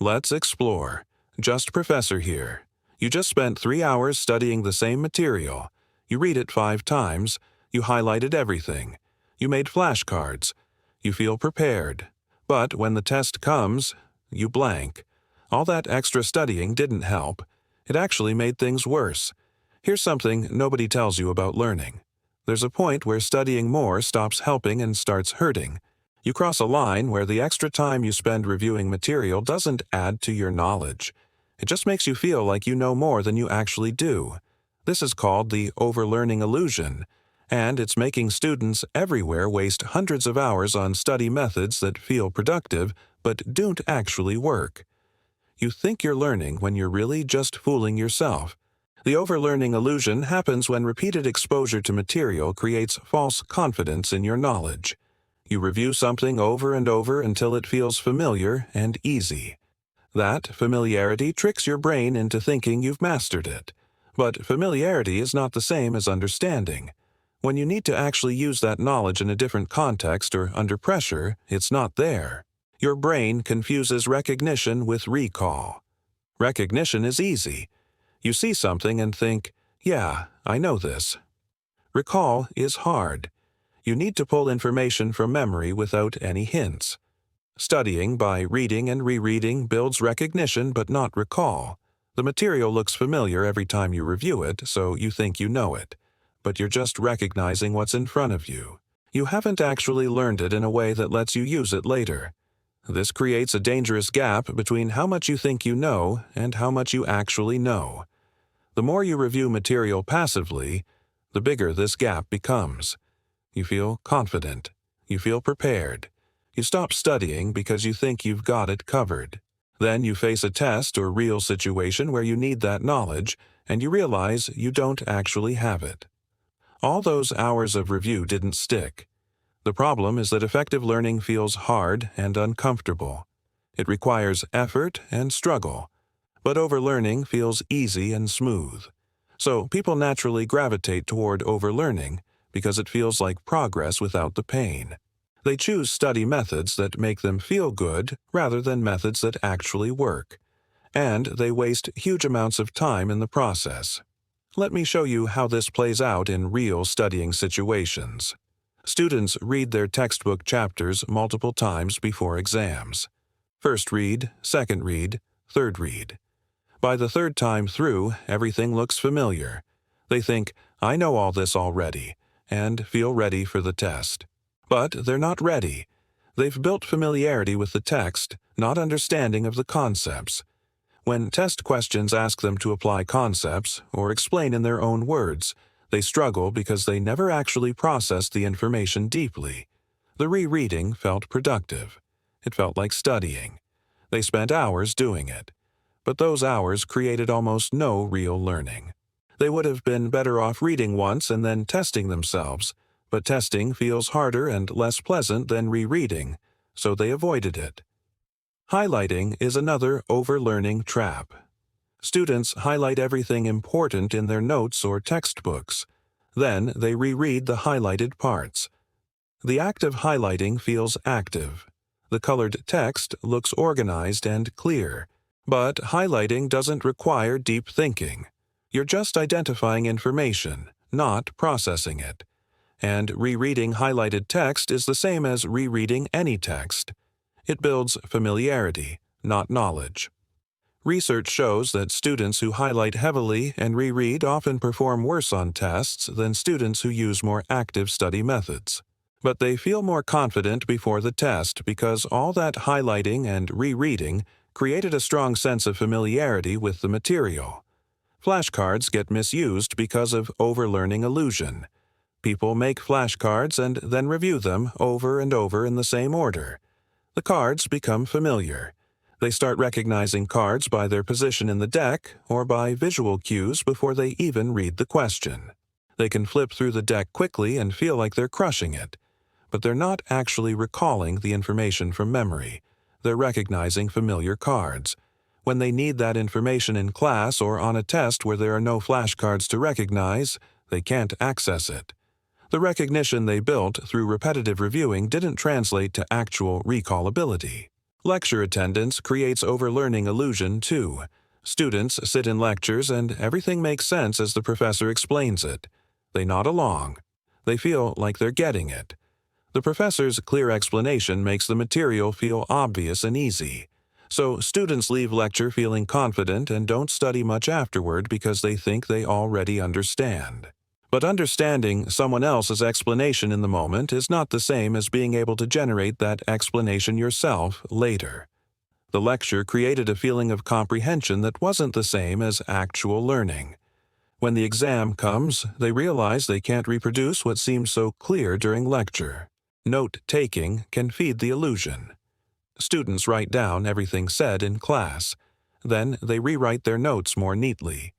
Let's explore. JustProfessor here. You just spent 3 hours studying the same material. You read it 5 times. You highlighted everything. You made flashcards. You feel prepared. But when the test comes, you blank. All that extra studying didn't help. It actually made things worse. Here's something nobody tells you about learning. There's a point where studying more stops helping and starts hurting. You cross a line where the extra time you spend reviewing material doesn't add to your knowledge. It just makes you feel like you know more than you actually do. This is called the overlearning illusion, and it's making students everywhere waste hundreds of hours on study methods that feel productive but don't actually work. You think you're learning when you're really just fooling yourself. The overlearning illusion happens when repeated exposure to material creates false confidence in your knowledge. You review something over and over until it feels familiar and easy. That familiarity tricks your brain into thinking you've mastered it. But familiarity is not the same as understanding. When you need to actually use that knowledge in a different context or under pressure, it's not there. Your brain confuses recognition with recall. Recognition is easy. You see something and think, yeah, I know this. Recall is hard. You need to pull information from memory without any hints. Studying by reading and rereading builds recognition but not recall. The material looks familiar every time you review it, so you think you know it. But you're just recognizing what's in front of you. You haven't actually learned it in a way that lets you use it later. This creates a dangerous gap between how much you think you know and how much you actually know. The more you review material passively, the bigger this gap becomes. You feel confident. You feel prepared. You stop studying because you think you've got it covered. Then you face a test or real situation where you need that knowledge, and you realize you don't actually have it. All those hours of review didn't stick. The problem is that effective learning feels hard and uncomfortable. It requires effort and struggle. But overlearning feels easy and smooth. So people naturally gravitate toward overlearning because it feels like progress without the pain. They choose study methods that make them feel good rather than methods that actually work. And they waste huge amounts of time in the process. Let me show you how this plays out in real studying situations. Students read their textbook chapters multiple times before exams. First read, second read, third read. By the third time through, everything looks familiar. They think, I know all this already, and feel ready for the test. But they're not ready. They've built familiarity with the text, not understanding of the concepts. When test questions ask them to apply concepts or explain in their own words, they struggle because they never actually processed the information deeply. The rereading felt productive. It felt like studying. They spent hours doing it. But those hours created almost no real learning. They would have been better off reading once and then testing themselves, but testing feels harder and less pleasant than rereading, so they avoided it. Highlighting is another overlearning trap. Students highlight everything important in their notes or textbooks. Then they reread the highlighted parts. The act of highlighting feels active. The colored text looks organized and clear. But highlighting doesn't require deep thinking. You're just identifying information, not processing it. And rereading highlighted text is the same as rereading any text. It builds familiarity, not knowledge. Research shows that students who highlight heavily and reread often perform worse on tests than students who use more active study methods. But they feel more confident before the test because all that highlighting and rereading created a strong sense of familiarity with the material. Flashcards get misused because of overlearning illusion. People make flashcards and then review them over and over in the same order. The cards become familiar. They start recognizing cards by their position in the deck or by visual cues before they even read the question. They can flip through the deck quickly and feel like they're crushing it. But they're not actually recalling the information from memory. They're recognizing familiar cards. When they need that information in class or on a test where there are no flashcards to recognize, they can't access it. The recognition they built through repetitive reviewing didn't translate to actual recall ability. Lecture attendance creates overlearning illusion too. Students sit in lectures and everything makes sense as the professor explains it. They nod along. They feel like they're getting it. The professor's clear explanation makes the material feel obvious and easy. So students leave lecture feeling confident and don't study much afterward because they think they already understand. But understanding someone else's explanation in the moment is not the same as being able to generate that explanation yourself later. The lecture created a feeling of comprehension that wasn't the same as actual learning. When the exam comes, they realize they can't reproduce what seemed so clear during lecture. Note-taking can feed the illusion. Students write down everything said in class. Then they rewrite their notes more neatly.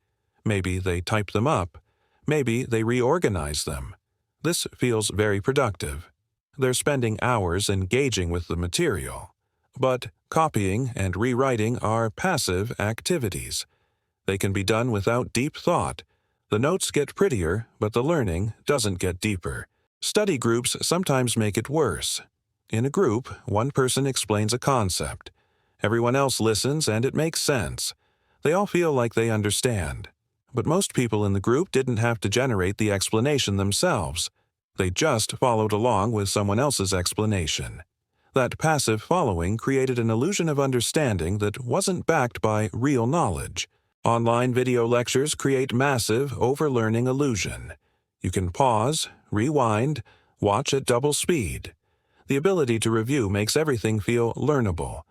Maybe they type them up. Maybe they reorganize them. This feels very productive. They're spending hours engaging with the material. But copying and rewriting are passive activities. They can be done without deep thought. The notes get prettier, but the learning doesn't get deeper. Study groups sometimes make it worse. In a group, one person explains a concept. Everyone else listens and it makes sense. They all feel like they understand. But most people in the group didn't have to generate the explanation themselves. They just followed along with someone else's explanation. That passive following created an illusion of understanding that wasn't backed by real knowledge. Online video lectures create massive overlearning illusion. You can pause, rewind, watch at double speed. The ability to review makes everything feel learnable.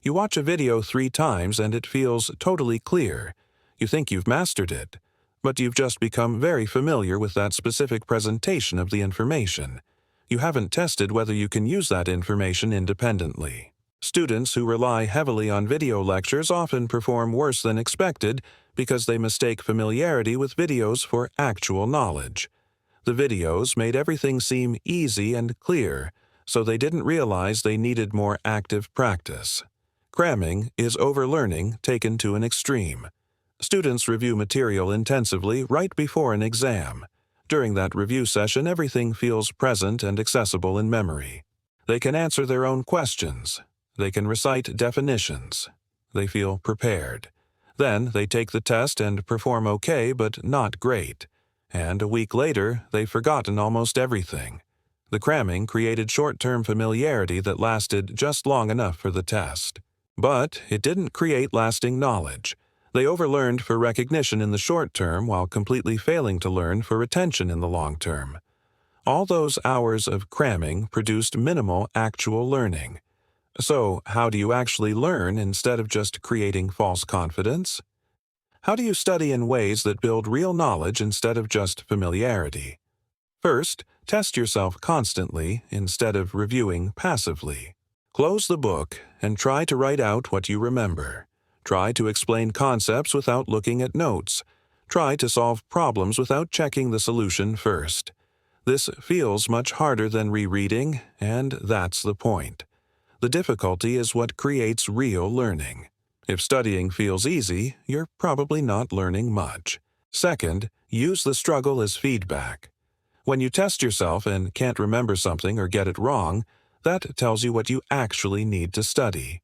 You watch a video 3 times and it feels totally clear. You think you've mastered it, but you've just become very familiar with that specific presentation of the information. You haven't tested whether you can use that information independently. Students who rely heavily on video lectures often perform worse than expected because they mistake familiarity with videos for actual knowledge. The videos made everything seem easy and clear, so they didn't realize they needed more active practice. Cramming is overlearning taken to an extreme. Students review material intensively right before an exam. During that review session, everything feels present and accessible in memory. They can answer their own questions. They can recite definitions. They feel prepared. Then they take the test and perform okay, but not great. And a week later, they've forgotten almost everything. The cramming created short-term familiarity that lasted just long enough for the test. But it didn't create lasting knowledge. They overlearned for recognition in the short term while completely failing to learn for retention in the long term. All those hours of cramming produced minimal actual learning. So, how do you actually learn instead of just creating false confidence? How do you study in ways that build real knowledge instead of just familiarity? First, test yourself constantly instead of reviewing passively. Close the book and try to write out what you remember. Try to explain concepts without looking at notes. Try to solve problems without checking the solution first. This feels much harder than rereading, and that's the point. The difficulty is what creates real learning. If studying feels easy, you're probably not learning much. Second, use the struggle as feedback. When you test yourself and can't remember something or get it wrong, that tells you what you actually need to study.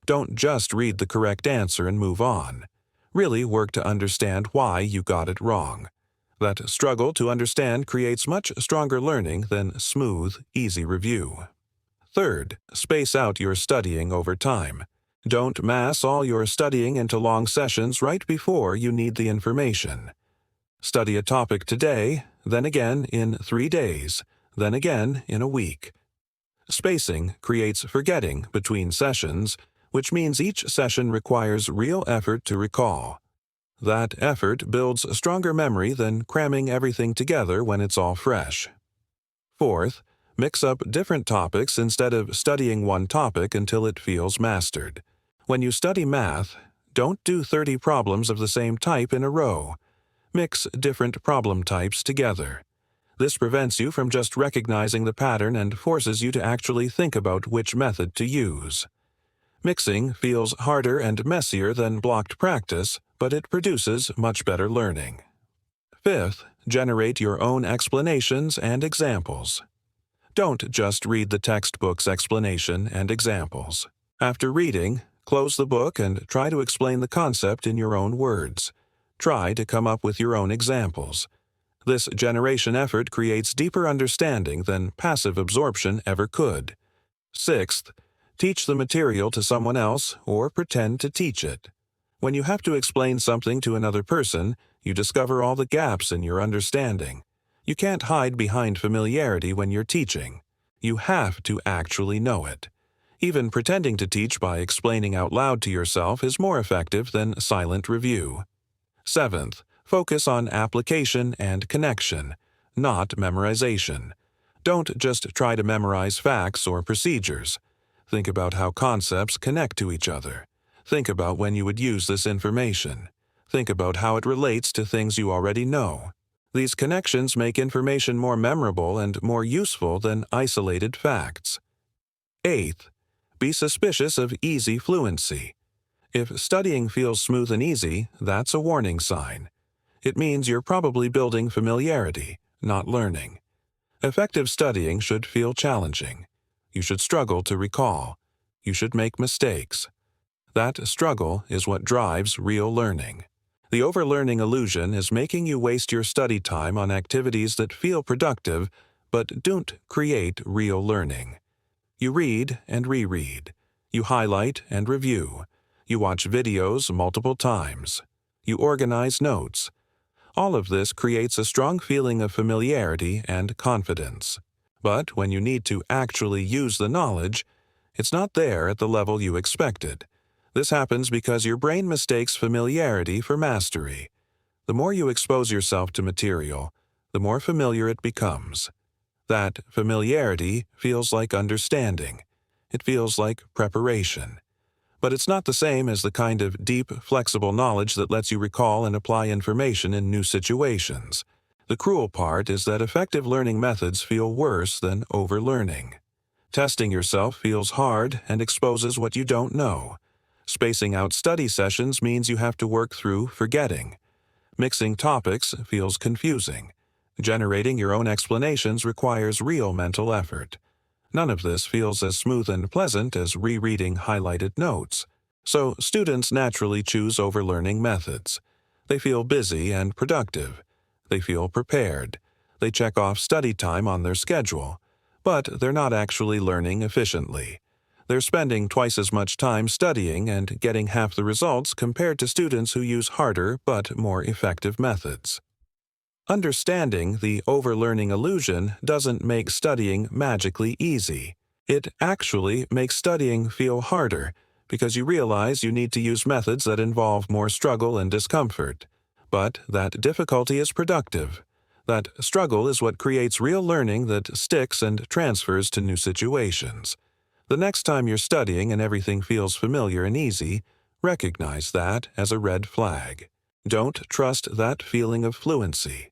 Don't just read the correct answer and move on. Really work to understand why you got it wrong. That struggle to understand creates much stronger learning than smooth, easy review. Third, space out your studying over time. Don't mass all your studying into long sessions right before you need the information. Study a topic today, then again in 3 days, then again in a week. Spacing creates forgetting between sessions, which means each session requires real effort to recall. That effort builds stronger memory than cramming everything together when it's all fresh. Fourth, mix up different topics instead of studying one topic until it feels mastered. When you study math, don't do 30 problems of the same type in a row. Mix different problem types together. This prevents you from just recognizing the pattern and forces you to actually think about which method to use. Mixing feels harder and messier than blocked practice, but it produces much better learning. Fifth, generate your own explanations and examples. Don't just read the textbook's explanation and examples. After reading, close the book and try to explain the concept in your own words. Try to come up with your own examples. This generation effort creates deeper understanding than passive absorption ever could. Sixth, teach the material to someone else or pretend to teach it. When you have to explain something to another person, you discover all the gaps in your understanding. You can't hide behind familiarity when you're teaching. You have to actually know it. Even pretending to teach by explaining out loud to yourself is more effective than silent review. Seventh, focus on application and connection, not memorization. Don't just try to memorize facts or procedures. Think about how concepts connect to each other. Think about when you would use this information. Think about how it relates to things you already know. These connections make information more memorable and more useful than isolated facts. Eighth, be suspicious of easy fluency. If studying feels smooth and easy, that's a warning sign. It means you're probably building familiarity, not learning. Effective studying should feel challenging. You should struggle to recall. You should make mistakes. That struggle is what drives real learning. The overlearning illusion is making you waste your study time on activities that feel productive but don't create real learning. You read and reread. You highlight and review. You watch videos multiple times. You organize notes. All of this creates a strong feeling of familiarity and confidence. But when you need to actually use the knowledge, it's not there at the level you expected. This happens because your brain mistakes familiarity for mastery. The more you expose yourself to material, the more familiar it becomes. That familiarity feels like understanding. It feels like preparation. But it's not the same as the kind of deep, flexible knowledge that lets you recall and apply information in new situations. The cruel part is that effective learning methods feel worse than overlearning. Testing yourself feels hard and exposes what you don't know. Spacing out study sessions means you have to work through forgetting. Mixing topics feels confusing. Generating your own explanations requires real mental effort. None of this feels as smooth and pleasant as rereading highlighted notes. So students naturally choose overlearning methods. They feel busy and productive. They feel prepared. They check off study time on their schedule. But they're not actually learning efficiently. They're spending twice as much time studying and getting half the results compared to students who use harder but more effective methods. Understanding the overlearning illusion doesn't make studying magically easy. It actually makes studying feel harder because you realize you need to use methods that involve more struggle and discomfort. But that difficulty is productive. That struggle is what creates real learning that sticks and transfers to new situations. The next time you're studying and everything feels familiar and easy, recognize that as a red flag. Don't trust that feeling of fluency.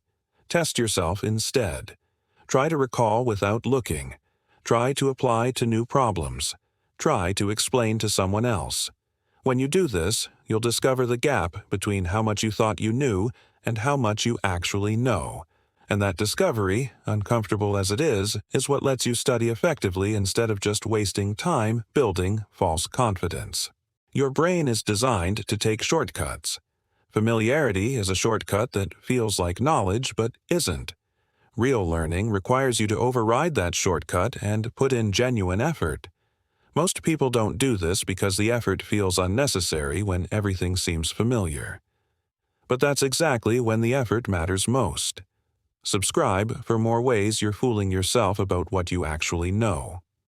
Test yourself instead. Try to recall without looking. Try to apply to new problems. Try to explain to someone else. When you do this, you'll discover the gap between how much you thought you knew and how much you actually know. And that discovery, uncomfortable as it is what lets you study effectively instead of just wasting time building false confidence. Your brain is designed to take shortcuts. Familiarity is a shortcut that feels like knowledge but isn't. Real learning requires you to override that shortcut and put in genuine effort. Most people don't do this because the effort feels unnecessary when everything seems familiar. But that's exactly when the effort matters most. Subscribe for more ways you're fooling yourself about what you actually know.